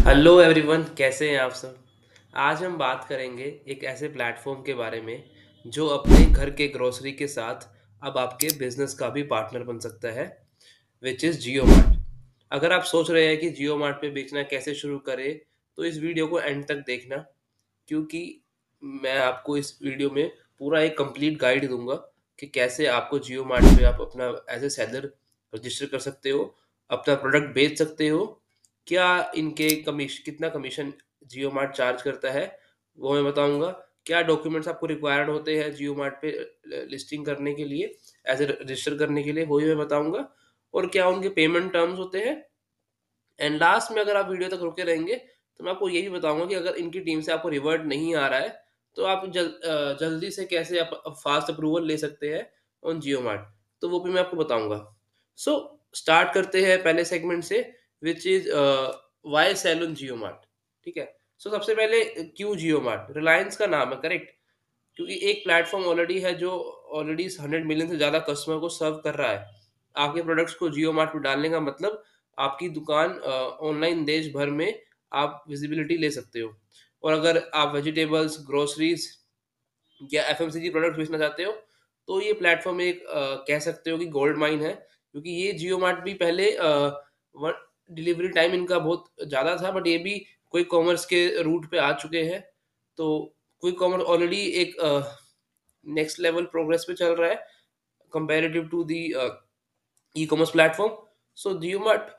Hello everyone, कैसे हैं आप सब। आज हम बात करेंगे एक ऐसे प्लेटफॉर्म के बारे में जो अपने घर के ग्रोसरी के साथ अब आपके बिजनेस का भी पार्टनर बन सकता है, विच इज़ जियो मार्ट। अगर आप सोच रहे हैं कि जियो मार्ट पे बेचना कैसे शुरू करें, तो इस वीडियो को एंड तक देखना, क्योंकि मैं आपको इस वीडियो में पूरा एक कंप्लीट गाइड दूंगा कि कैसे आपको जियो मार्ट पे आप अपना एज ए सेलर रजिस्टर कर सकते हो, अपना प्रोडक्ट बेच सकते हो, क्या इनके कितना कमीशन जियो मार्ट चार्ज करता है वो मैं बताऊंगा, क्या डॉक्यूमेंट्स आपको रिक्वायर्ड होते हैं जियो मार्ट पे लिस्टिंग करने के लिए, एज ए रजिस्टर करने के लिए वो भी मैं बताऊंगा, और क्या उनके पेमेंट टर्म्स होते हैं। एंड लास्ट में अगर आप वीडियो तक रुके रहेंगे तो मैं आपको ये भी बताऊंगा कि अगर इनकी टीम से आपको रिवर्ट नहीं आ रहा है तो आप जल्दी से कैसे आप फास्ट अप्रूवल ले सकते हैं ऑन जियो मार्ट, तो वो भी मैं आपको बताऊंगा। सो स्टार्ट करते हैं पहले सेगमेंट से, which is why sell on Jio mart. ठीक है। सो सबसे पहले क्यों जियो मार्ट, रिलायंस का नाम है, करेक्ट। क्योंकि एक प्लेटफॉर्म ऑलरेडी है जो ऑलरेडी 100 मिलियन से ज़्यादा कस्टमर को सर्व कर रहा है। आपके प्रोडक्ट्स को जियो मार्ट में डालने का मतलब आपकी दुकान ऑनलाइन देश भर में आप विजिबिलिटी ले सकते हो। और अगर आप वेजिटेबल्स, ग्रोसरीज या एफएमसीजी प्रोडक्ट्स बेचना चाहते हो तो ये प्लेटफॉर्म एक कह सकते हो कि गोल्ड माइन है, क्योंकि ये जियो मार्ट भी पहले डिलीवरी टाइम इनका बहुत ज़्यादा था, बट ये भी क्विक कॉमर्स के रूट पे आ चुके हैं। तो क्विक कॉमर्स ऑलरेडी एक नेक्स्ट लेवल प्रोग्रेस पे चल रहा है comparative to the e commerce platform. So JioMart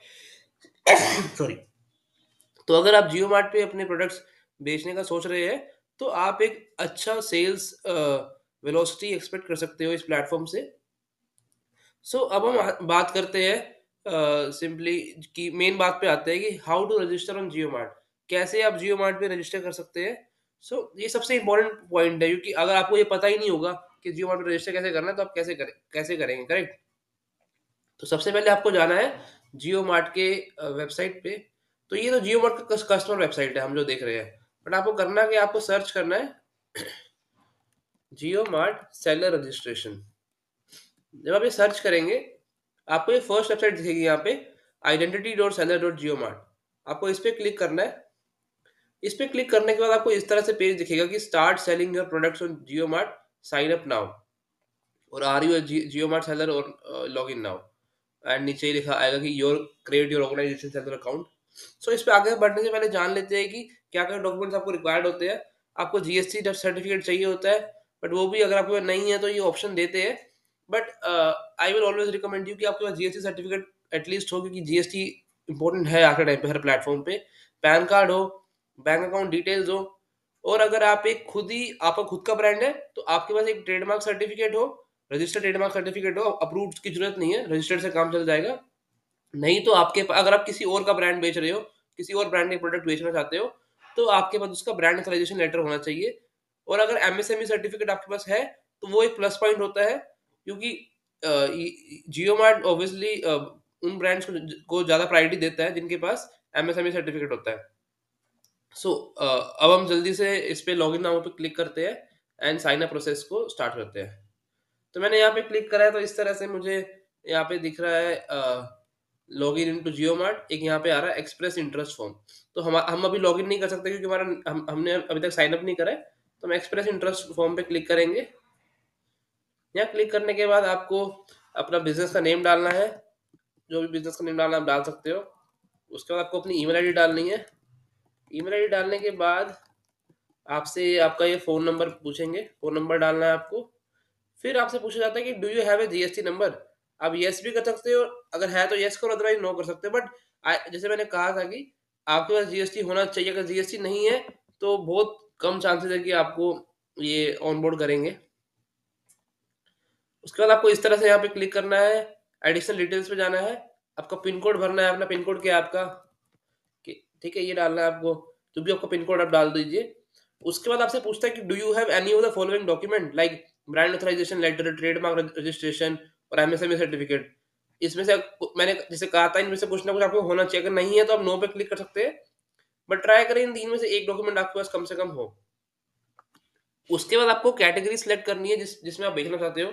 sorry, तो अगर आप जियो मार्ट पे अपने प्रोडक्ट्स बेचने का सोच रहे हैं तो आप एक अच्छा सेल्स वेलोसिटी एक्सपेक्ट कर सकते हो इस प्लेटफॉर्म से। सो अब हम बात करते हैं सिंपली कि मेन बात पे आते हैं कि how to register on Jio mart, कैसे आप जियो मार्ट पे रजिस्टर कर सकते हैं। सो ये सबसे इंपॉर्टेंट पॉइंट है, क्योंकि अगर आपको ये पता ही नहीं होगा कि जियो मार्ट पे रजिस्टर कैसे करना है तो आप कैसे करेंगे, करेक्ट। तो सबसे पहले आपको जाना है जियो मार्ट के वेबसाइट पे। तो ये तो जियो मार्ट का कस्टमर वेबसाइट है हम जो देख रहे हैं, बट आपको करना कि आपको सर्च करना है जियो मार्ट सेलर रजिस्ट्रेशन। जब आप ये सर्च करेंगे आपको ये फर्स्ट वेबसाइट दिखेगी यहाँ पे, identity.seller.geomart। आपको इस पे क्लिक करना है। इस पे क्लिक करने के बाद आपको इस तरह से पेज दिखेगा कि start selling your products on Jio Mart, sign up now, और are you Jio Mart seller और लॉग इन नाउ। एंड नीचे ही लिखा आएगा कि your create your organisation seller account. So इस पे आगे बढ़ने से पहले जान लेते हैं कि क्या क्या डॉक्यूमेंट्स आपको रिक्वायर्ड होते हैं। आपको जीएसटी सर्टिफिकेट चाहिए होता है, बट वो भी अगर आपके पास नहीं है तो ये ऑप्शन देते हैं। But I will always recommend you कि आपके पास जीएसटी सर्टिफिकेट एटलीस्ट हो, क्योंकि जीएसटी इंपॉर्टेंट है आज के टाइम पे हर प्लेटफॉर्म पे। पैन कार्ड हो, बैंक अकाउंट डिटेल्स हो, और अगर आप एक खुद ही आपका खुद का ब्रांड है तो आपके पास एक ट्रेडमार्क सर्टिफिकेट हो, रजिस्टर्ड ट्रेडमार्क सर्टिफिकेट हो। अप्रूव की जरूरत नहीं है, रजिस्टर्ड से काम चल जाएगा। नहीं तो अगर आप किसी और का ब्रांड बेच रहे हो, किसी और ब्रांड के प्रोडक्ट बेचना चाहते हो, तो आपके पास उसका ब्रांड ऑथराइजेशन लेटर होना चाहिए। और अगर एमएसएमई सर्टिफिकेट आपके पास है तो वो एक प्लस पॉइंट होता है, क्योंकि जियो मार्ट ऑब्वियसली उन ब्रांड्स को ज़्यादा प्रायोरिटी देता है जिनके पास एमएसएमई सर्टिफिकेट होता है। सो अब हम जल्दी से इस पे लॉगिन नाउ पे क्लिक करते हैं एंड साइन अप प्रोसेस को स्टार्ट करते हैं। तो मैंने यहाँ पे क्लिक करा है तो इस तरह से मुझे यहाँ पे दिख रहा है लॉगिन इनटू जियो मार्ट, एक यहाँ पे आ रहा है एक्सप्रेस इंटरेस्ट फॉर्म। तो हम अभी लॉगिन नहीं कर सकते क्योंकि हमने अभी तक साइन अप नहीं करा है। तो हम एक्सप्रेस इंटरेस्ट फॉर्म पे क्लिक करेंगे। यहाँ क्लिक करने के बाद आपको अपना बिजनेस का नेम डालना है, जो भी बिजनेस का नेम डालना है आप डाल सकते हो। उसके बाद आपको अपनी ईमेल आईडी डालनी है। ईमेल आईडी डालने के बाद आपसे आपका ये फ़ोन नंबर पूछेंगे, फ़ोन नंबर डालना है आपको। फिर आपसे पूछा जाता है कि do you have a GST number. आप यस भी कर सकते हो, अगर है तो यस करो, अदरवाइज नो कर सकते हो। बट जैसे मैंने कहा था कि आपके पास जीएसटी होना चाहिए। अगर जीएसटी नहीं है तो बहुत कम चांसेस है कि आपको ये ऑन बोर्ड करेंगे। उसके बाद आपको इस तरह से यहाँ पे क्लिक करना है, एडिशनल डिटेल्स पे जाना है, आपका पिन कोड भरना है। अपना पिन कोड क्या है आपका, ठीक है, ये डालना है आपको। जो भी आपका पिन कोड आप डाल दीजिए। उसके बाद आपसे पूछता है कि do you have any of the following document like brand authorization letter, trademark registration और एमएसएमई सर्टिफिकेट। इसमें से मैंने जैसे कहा था इनमें से कुछ ना कुछ आपको होना चाहिए। अगर नहीं है तो आप नो पे क्लिक कर सकते हैं, बट ट्राई करें इन तीन में से एक डॉक्यूमेंट आपके पास कम से कम हो। उसके बाद आपको कैटेगरी सिलेक्ट करनी है जिसमें आप बेचना चाहते हो।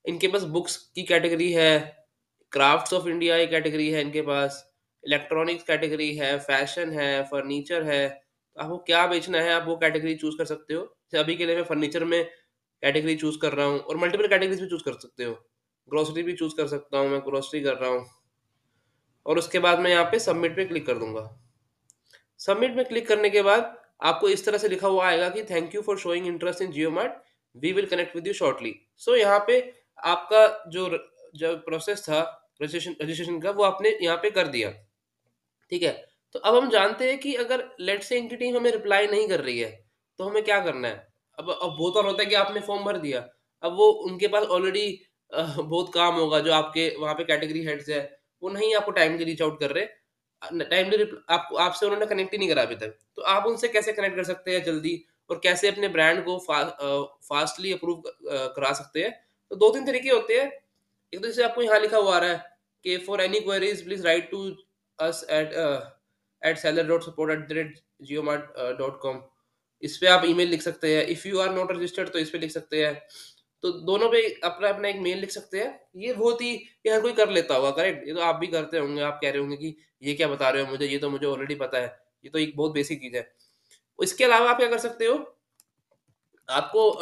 इनके पास बुक्स की कैटेगरी है, क्राफ्ट्स ऑफ इंडिया एक कैटेगरी है इनके पास, इलेक्ट्रॉनिक्स कैटेगरी है, फैशन है, फर्नीचर है, तो आपको क्या बेचना है आप वो कैटेगरी चूज़ कर सकते हो। जैसे अभी के लिए मैं फर्नीचर में कैटेगरी चूज़ कर रहा हूँ और मल्टीपल कैटेगरीज़ भी चूज़ कर सकते हो। ग्रोसरी भी चूज़ कर सकता हूँ, मैं ग्रोसरी कर रहा हूँ और उसके बाद मैं यहाँ पे सबमिट पे क्लिक कर दूँगा। सबमिट में क्लिक करने के बाद आपको इस तरह से लिखा हुआ आएगा कि thank you for showing interest in JioMart, we will connect with you shortly. So यहाँ पे आपका जो प्रोसेस था रजिस्ट्रेशन रजिस्ट्रेशन का वो आपने यहाँ पे कर दिया, ठीक है। तो अब हम जानते हैं कि अगर लेट्स से इनकी टीम हमें रिप्लाई नहीं कर रही है तो हमें क्या करना है। अब बहुत बार होता है कि आपने फॉर्म भर दिया, अब वो उनके पास ऑलरेडी बहुत काम होगा, जो आपके वहाँ पे कैटेगरी हेड्स है वो नहीं आपको टाइमली रीच आउट कर रहे, टाइमली आपको आपसे उन्होंने कनेक्ट ही नहीं करा अभी तक। तो आप उनसे कैसे कनेक्ट कर सकते हैं जल्दी और कैसे अपने ब्रांड को फास्टली अप्रूव करा सकते हैं। तो दो तीन तरीके होते हैं। एक तो जैसे आपको यहाँ लिखा हुआ आ रहा है कि for any queries please write to us at seller.support@geomart.com। इस पे आप ईमेल लिख सकते हैं। If you are not registered तो इस पे लिख सकते हैं। तो दोनों पे अपना अपना एक मेल लिख सकते हैं। ये बहुत ही ये हर कोई कर लेता होगा, करेक्ट। ये तो आप भी करते होंगे, आप कह रहे होंगे कि ये क्या बता रहे हो मुझे, ये तो मुझे ऑलरेडी पता है, ये तो एक बहुत बेसिक चीज है। इसके अलावा आप क्या कर सकते हो, आपको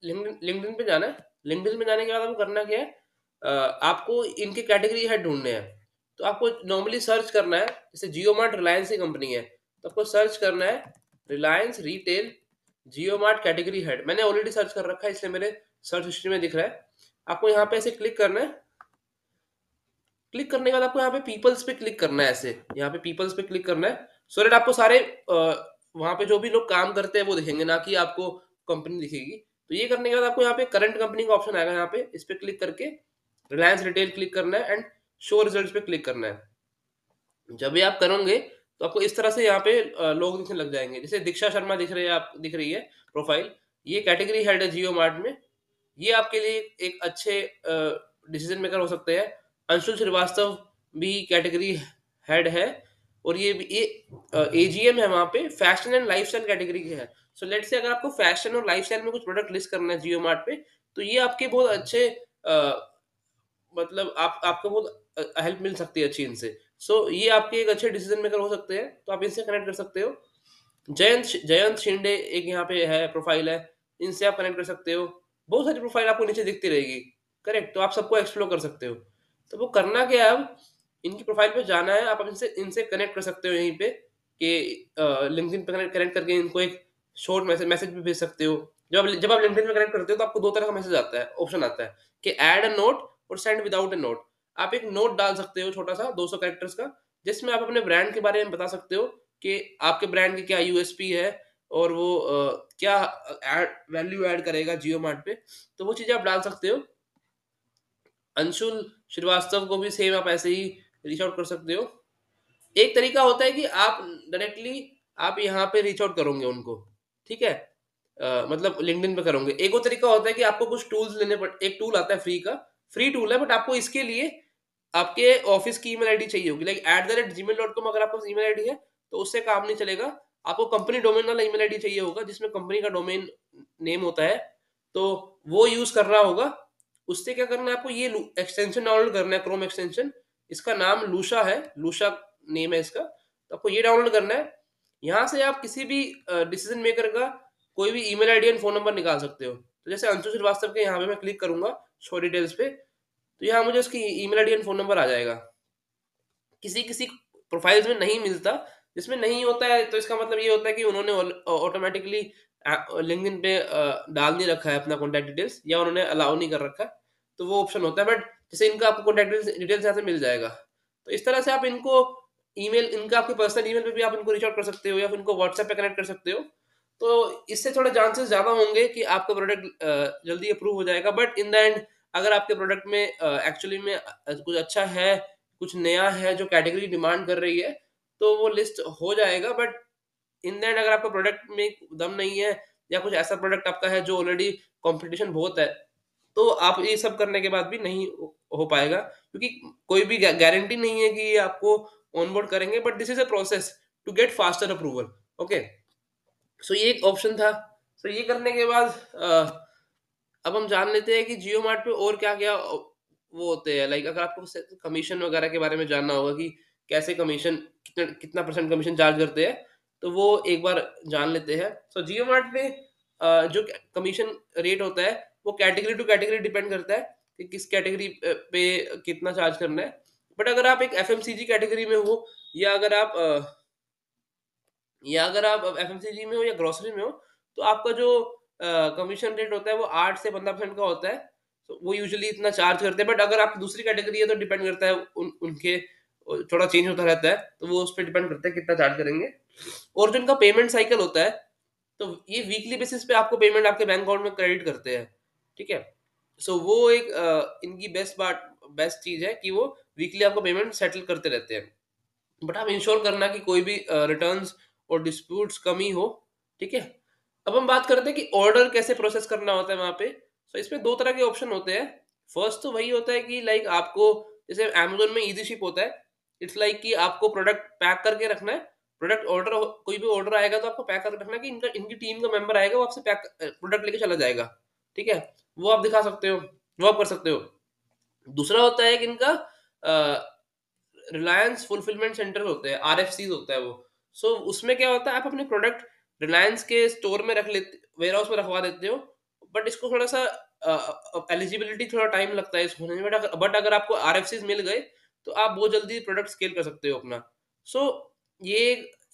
लिंक्डइन पे जाना है। लिंक्डइन पे जाने के बाद आपको करना क्या है, आपको इनके कैटेगरी हेड ढूंढने हैं। तो आपको नॉर्मली सर्च करना है, जैसे जियो मार्ट रिलायंस की कंपनी है तो आपको सर्च करना है रिलायंस रिटेल जियो मार्ट कैटेगरी हेड। मैंने ऑलरेडी सर्च कर रखा है इसलिए मेरे सर्च हिस्ट्री में दिख रहा है। आपको यहाँ पे ऐसे क्लिक करना है। क्लिक करने के बाद आपको यहाँ पे पीपल्स पे क्लिक करना है, ऐसे यहाँ पे पीपल्स पे क्लिक करना है सो दैट आपको सारे वहाँ पे जो भी लोग काम करते हैं वो दिखेंगे, ना कि आपको कंपनी दिखेगी। तो ये करने के बाद आपको यहाँ पे करंट कंपनी का ऑप्शन आएगा, यहाँ पे इस पे क्लिक करके रिलायंस रिटेल क्लिक करना है एंड शो रिजल्ट पे क्लिक करना है। जब ये आप करोगे तो आपको इस तरह से यहाँ पे लोग दिखने लग जाएंगे। जैसे दीक्षा शर्मा दिख रही है, आप दिख रही है प्रोफाइल, ये कैटेगरी हेड है जियो मार्ट में। ये आपके लिए एक अच्छे डिसीजन मेकर हो सकते हैं। अंशुल श्रीवास्तव भी कैटेगरी हेड है और ये एजीएम है वहाँ पे, फैशन एंड लाइफस्टाइल कैटेगरी के है। सो लेट्स से अगर आपको फैशन और लाइफस्टाइल में कुछ प्रोडक्ट लिस्ट करना है जियो मार्ट पे, तो ये आपके बहुत अच्छे मतलब आप आपको बहुत हेल्प मिल सकती है अच्छी इनसे। सो ये आपके एक अच्छे डिसीजन मेकर हो सकते हैं, तो आप इनसे कनेक्ट कर सकते हो। जयंत शिंदे एक यहाँ पे है प्रोफाइल है, इनसे आप कनेक्ट कर सकते हो। बहुत सारी प्रोफाइल आपको नीचे दिखती रहेगी, करेक्ट। तो आप सबको एक्सप्लोर कर सकते हो। तो वो करना क्या है, अब इनकी प्रोफाइल पे जाना है, आप इनसे इनसे कनेक्ट कर सकते हो यहीं पे कि लिंक्डइन पे कनेक्ट कनेक्ट करके इनको एक शॉर्ट मैसेज मैसेज भी भेज सकते हो। जब आप लिंक्डइन पे कनेक्ट करते हो तो आपको दो तरह का मैसेज आता है, ऑप्शन आता है कि ऐड अ नोट और सेंड विदाउट अ नोट। आप एक नोट डाल सकते हो छोटा सा 200 कैरेक्टर्स का, जिसमें आप अपने ब्रांड के बारे में बता सकते हो कि आपके ब्रांड की क्या यूएसपी है और वो क्या वैल्यू ऐड करेगा जियो मार्ट पे। तो वो चीजें आप डाल सकते हो। अंशुल श्रीवास्तव को भी सेम आप ऐसे ही रीच आउट कर सकते हो। एक तरीका होता है कि आप डायरेक्टली आप यहाँ पे रीच आउट करोगे उनको, ठीक है। मतलब लिंक्डइन पे करोगे। एक वो तरीका होता है कि आपको कुछ टूल्स लेने पड़, एक टूल आता है फ्री का, फ्री टूल है, बट आपको इसके लिए आपके ऑफिस की ईमेल आईडी चाहिए होगी, लाइक @gmail.com। अगर आपके पास ईमेल आईडी है तो उससे काम नहीं चलेगा। आपको कंपनी डोमेन वाला ईमेल आईडी चाहिए होगा, जिसमें कंपनी का डोमेन नेम होता है, तो वो यूज करना होगा। उससे क्या करना है, आपको ये एक्सटेंशन डाउनलोड करना है, क्रोम एक्सटेंशन। इसका नाम लूशा है, लूशा नेम है इसका। तो आपको ये डाउनलोड करना है। यहाँ से आप किसी भी डिसीजन मेकर का कोई भी email ID and phone number निकाल सकते हो। तो जैसे अंशु श्रीवास्तव के यहाँ पे मैं क्लिक करूंगा शो डिटेल्स पे, तो यहाँ मुझे उसकी email ID and phone number आ जाएगा। किसी किसी प्रोफाइल्स में नहीं मिलता, जिसमें नहीं होता है तो इसका मतलब ये होता है कि उन्होंने ऑटोमेटिकली लिंक्डइन पे डाल नहीं रखा है अपना कॉन्टैक्ट डिटेल्स, या उन्होंने अलाउ नहीं कर रखा है। तो वो ऑप्शन होता है, बट जैसे इनका आपको कॉन्टैक्ट डिटेल्स यहाँ से मिल जाएगा। तो इस तरह से आप इनको ईमेल, इनका आपके पर्सनल ईमेल पे भी आप इनको रीच आउट कर सकते हो या फिर इनको व्हाट्सएप पे कनेक्ट कर सकते हो। तो इससे थोड़े चांसेस ज्यादा होंगे कि आपका प्रोडक्ट जल्दी अप्रूव हो जाएगा। बट इन द एंड अगर आपके प्रोडक्ट में एक्चुअली में कुछ अच्छा है, कुछ नया है जो कैटेगरी डिमांड कर रही है, तो वो लिस्ट हो जाएगा। बट इन द एंड अगर आपका प्रोडक्ट में दम नहीं है, या कुछ ऐसा प्रोडक्ट आपका है जो ऑलरेडी कंपटीशन बहुत है, तो आप ये सब करने के बाद भी नहीं हो पाएगा, क्योंकि कोई भी गारंटी नहीं है कि ये आपको ऑनबोर्ड करेंगे। But this is a process to get faster approval. Okay, so ये एक ऑप्शन था। सो ये करने के बाद अब हम जान लेते हैं कि जियो मार्ट पे और क्या क्या वो होते हैं। लाइक अगर आपको कमीशन वगैरह के बारे में जानना होगा कि कैसे कमीशन कितना कितना परसेंट कमीशन चार्ज करते हैं, तो वो एक बार जान लेते हैं। सो जियो मार्ट में जो कमीशन रेट होता है वो कैटेगरी टू कैटेगरी डिपेंड करता है कि किस कैटेगरी पे कितना चार्ज करना है। बट अगर आप एक एफएमसीजी कैटेगरी में हो, या अगर आप एफएमसीजी में हो या ग्रोसरी में हो, तो आपका जो कमीशन रेट होता है वो 8 से 15% का होता है। तो वो यूजुअली इतना चार्ज करते हैं। बट अगर आप दूसरी कैटेगरी है तो डिपेंड करता है उनके थोड़ा चेंज होता रहता है, तो वो उस पर डिपेंड करता है कितना चार्ज करेंगे। और जो इनका पेमेंट साइकिल होता है, तो ये वीकली बेसिस पे आपको पेमेंट आपके बैंक अकाउंट में क्रेडिट करते हैं। ठीक है? सो वो एक इनकी बेस्ट चीज़ है कि वो वीकली आपको पेमेंट सेटल करते रहते हैं। बट आप इंश्योर करना कि कोई भी रिटर्न्स और डिस्प्यूट्स कमी हो। ठीक है? अब हम बात करते हैं कि ऑर्डर कैसे प्रोसेस करना होता है वहाँ पे। तो इसमें 2 तरह के ऑप्शन होते हैं। फर्स्ट तो वही होता है कि लाइक आपको, जैसे अमेज़न में ईज़ी शिप होता है। इट्स लाइक कि आपको प्रोडक्ट पैक करके रखना है। प्रोडक्ट ऑर्डर हो कोई भी ऑर्डर आएगा तो आपको पैक करके रखना है कि इनका इनकी टीम का मेंबर आएगा, वो आपसे प्रोडक्ट लेके चला जाएगा। ठीक है? वो आप दिखा सकते हो, वो आप कर सकते हो। दूसरा होता है कि इनका रिलायंस फुलफिलमेंट सेंटर होते हैं, आरएफसीज होता है वो। सो उसमें क्या होता है, आप अपने प्रोडक्ट रिलायंस के स्टोर में रख लेते, वेयर हाउस में रखवा देते हो। बट इसको थोड़ा सा एलिजिबिलिटी थोड़ा टाइम लगता है इसको होने में। बट अगर आपको आरएफसीज मिल गए तो आप बहुत जल्दी प्रोडक्ट स्केल कर सकते हो अपना। सो ये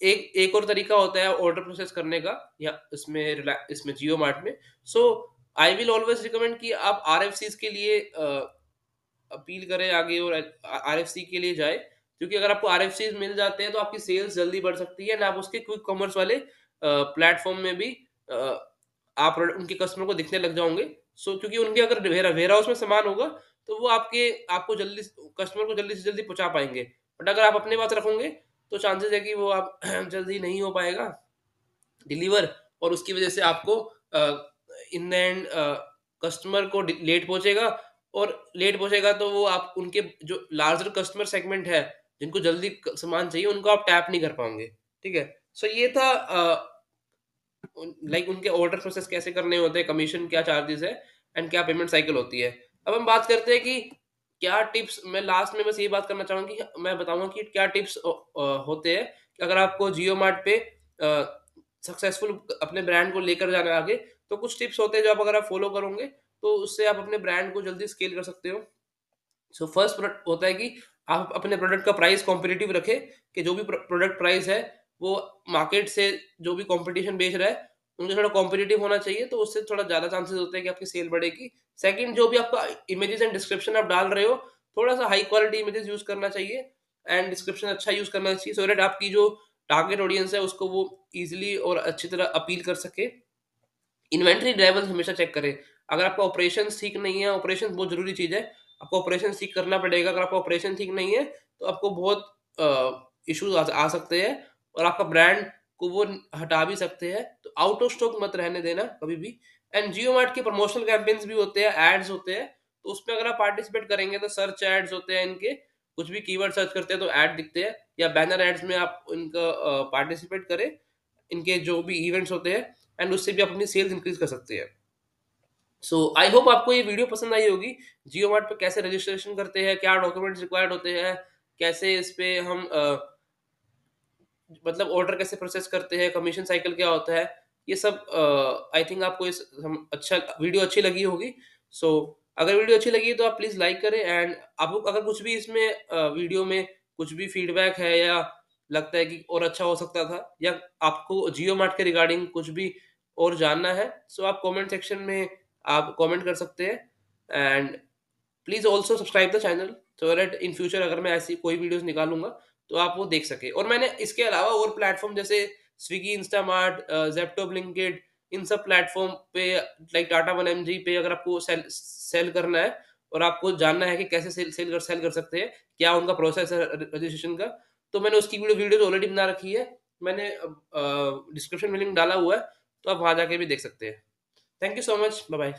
एक और तरीका होता है ऑर्डर प्रोसेस करने का, या इसमें जियो मार्ट में। सो आई विल ऑलवेज रिकमेंड कि आप आरएफसीज के लिए अपील करें आगे और आरएफसी के लिए जाए, क्योंकि अगर आपको आरएफसी मिल जाते हैं तो आपकी सेल्स जल्दी बढ़ सकती है, एंड आप उसके क्विक कॉमर्स वाले प्लेटफॉर्म में भी आप उनके कस्टमर को दिखने लग जाओगे। सो क्योंकि उनके अगर वेयर हाउस में सामान होगा तो वो आपको जल्दी कस्टमर को जल्दी से जल्दी पहुंचा पाएंगे। बट अगर आप अपने पास रखोगे तो चांसेस है कि वो आप जल्दी नहीं हो पाएगा डिलीवर, और उसकी वजह से आपको इन द एंड कस्टमर को लेट पहुंचेगा। और लेट पहुंचेगा तो वो आप उनके जो लार्जर कस्टमर सेगमेंट है, जिनको जल्दी सामान चाहिए, उनको आप टैप नहीं कर पाओगे। ठीक है? सो ये था लाइक उनके ऑर्डर प्रोसेस कैसे करने होते हैं, कमीशन क्या चार्जेस है, एंड क्या पेमेंट साइकिल होती है। अब हम बात करते हैं कि क्या टिप्स, मैं लास्ट में बस ये बात करना चाहूंगा कि मैं बताऊंगा कि क्या टिप्स होते हैं कि अगर आपको जियो मार्ट पे सक्सेसफुल अपने ब्रांड को लेकर जाना है आगे, तो कुछ टिप्स होते हैं जो आप अगर आप फॉलो करोगे तो उससे आप अपने ब्रांड को जल्दी स्केल कर सकते हो। सो फर्स्ट प्रोडक्ट होता है कि आप अपने प्रोडक्ट का प्राइस कॉम्पिटिटिव रखें, कि जो भी प्रोडक्ट प्राइस है वो मार्केट से जो भी कंपटीशन बेच रहा है उनसे थोड़ा कॉम्पिटिटिव होना चाहिए, तो उससे थोड़ा ज़्यादा चांसेस होते हैं कि आपकी सेल बढ़ेगी। सेकंड, जो भी आपका इमेजेस एंड डिस्क्रिप्शन आप डाल रहे हो, थोड़ा सा हाई क्वालिटी इमेजेस यूज करना चाहिए, एंड डिस्क्रिप्शन अच्छा यूज करना चाहिए, सो दैट आपकी जो टारगेट ऑडियंस है उसको वो इजीली और अच्छी तरह अपील कर सके। इन्वेंटरी लेवल हमेशा चेक करें। अगर आपका ऑपरेशन ठीक नहीं है, ऑपरेशन बहुत ज़रूरी चीज़ है, आपको ऑपरेशन ठीक करना पड़ेगा। अगर आपका ऑपरेशन ठीक नहीं है तो आपको बहुत इश्यूज आ सकते हैं, और आपका ब्रांड को वो हटा भी सकते हैं। तो आउट ऑफ स्टॉक मत रहने देना कभी भी। एंड जियो मार्ट के प्रमोशनल कैंपेन्स भी होते हैं, एड्स होते हैं, तो उसमें अगर आप पार्टिसिपेट करेंगे तो सर्च एड्स होते हैं इनके, कुछ भी कीवर्ड सर्च करते हैं तो ऐड दिखते हैं, या बैनर एड्स में आप इनका पार्टिसिपेट करें, इनके जो भी इवेंट्स होते हैं, एंड उससे भी आप अपनी सेल्स इंक्रीज कर सकते हैं। सो आई होप आपको ये वीडियो पसंद आई होगी। जियो मार्ट पे कैसे रजिस्ट्रेशन करते हैं, क्या डॉक्यूमेंट्स रिक्वायर्ड होते हैं, कैसे इस पे हम मतलब ऑर्डर कैसे प्रोसेस करते हैं, कमीशन साइकिल क्या होता है, ये सब आई थिंक आपको अच्छा वीडियो अच्छी लगी होगी। सो अगर वीडियो अच्छी लगी तो आप प्लीज़ लाइक करें, एंड आपको अगर कुछ भी इसमें वीडियो में कुछ भी फीडबैक है, या लगता है कि और अच्छा हो सकता था, या आपको जियो मार्ट के रिगार्डिंग कुछ भी और जानना है, सो आप कमेंट सेक्शन में आप कमेंट कर सकते हैं। And please also subscribe the channel, so that in future अगर मैं ऐसी कोई वीडियोस निकालूंगा तो आप वो देख सके। और मैंने इसके अलावा और प्लेटफॉर्म जैसे स्विगी, इंस्टामार्ट, जेप्टो, ब्लिंकिट, इन सब प्लेटफॉर्म पे like Tata one M G पे अगर आपको सेल करना है, और आपको जानना है कि कैसे सेल कर सकते हैं, क्या उनका प्रोसेस है रजिस्ट्रेशन का, तो मैंने उसकी वीडियो ऑलरेडी बना रखी है। मैंने डिस्क्रिप्शन में लिंक डाला हुआ है, तो आप वहां जाके भी देख सकते हैं। Thank you so much, bye bye.